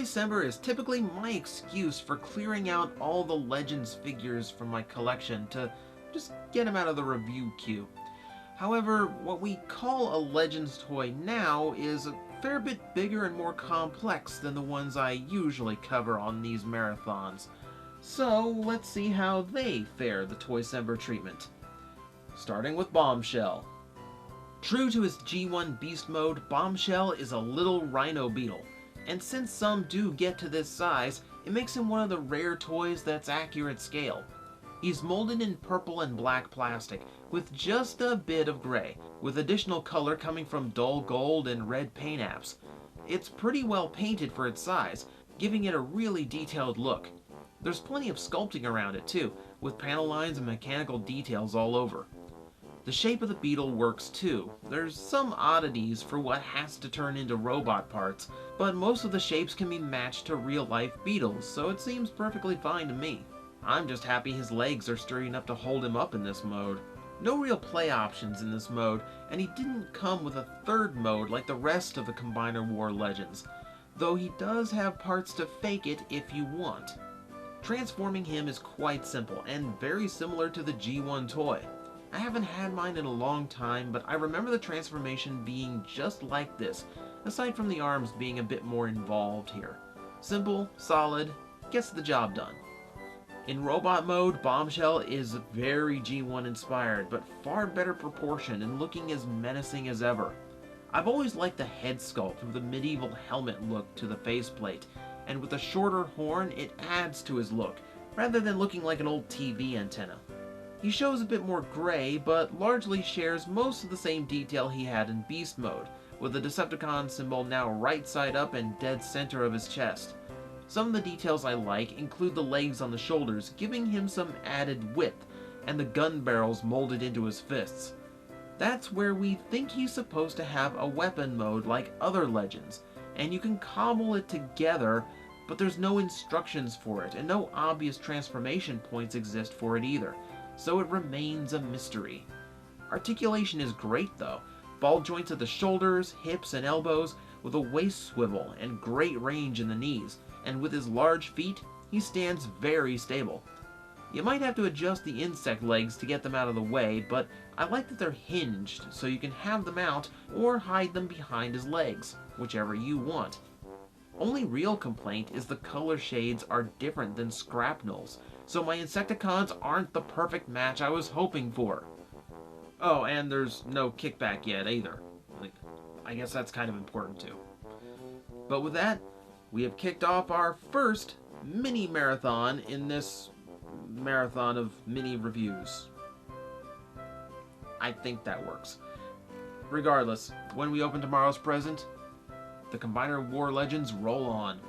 Toycember is typically my excuse for clearing out all the Legends figures from my collection to just get them out of the review queue. However, what we call a Legends toy now is a fair bit bigger and more complex than the ones I usually cover on these marathons. So let's see how they fare the Toycember treatment. Starting with Bombshell. True to his G1 beast mode, Bombshell is a little rhino beetle, and since some do get to this size, it makes him one of the rare toys that's accurate scale. He's molded in purple and black plastic, with just a bit of gray, with additional color coming from dull gold and red paint apps. It's pretty well painted for its size, giving it a really detailed look. There's plenty of sculpting around it too, with panel lines and mechanical details all over. The shape of the beetle works too. There's some oddities for what has to turn into robot parts, but most of the shapes can be matched to real-life beetles, so it seems perfectly fine to me. I'm just happy his legs are sturdy enough to hold him up in this mode. No real play options in this mode, and he didn't come with a third mode like the rest of the Combiner War Legends, though he does have parts to fake it if you want. Transforming him is quite simple, and very similar to the G1 toy. I haven't had mine in a long time, but I remember the transformation being just like this, aside from the arms being a bit more involved here. Simple, solid, gets the job done. In robot mode, Bombshell is very G1 inspired, but far better proportioned and looking as menacing as ever. I've always liked the head sculpt with the medieval helmet look to the faceplate, and with a shorter horn it adds to his look, rather than looking like an old TV antenna. He shows a bit more gray, but largely shares most of the same detail he had in Beast mode, with the Decepticon symbol now right side up and dead center of his chest. Some of the details I like include the legs on the shoulders, giving him some added width, and the gun barrels molded into his fists. That's where we think he's supposed to have a weapon mode like other Legends, and you can cobble it together, but there's no instructions for it, and no obvious transformation points exist for it either, so it remains a mystery. Articulation is great though, ball joints at the shoulders, hips, and elbows, with a waist swivel and great range in the knees, and with his large feet, he stands very stable. You might have to adjust the insect legs to get them out of the way, but I like that they're hinged so you can have them out or hide them behind his legs, whichever you want. Only real complaint is the color shades are different than Scrapnel's, so my Insecticons aren't the perfect match I was hoping for. Oh, and there's no kickback yet either. I guess that's kind of important too. But with that, we have kicked off our first mini marathon in this marathon of mini reviews. I think that works. Regardless, when we open tomorrow's present, the Combiner War Legends roll on.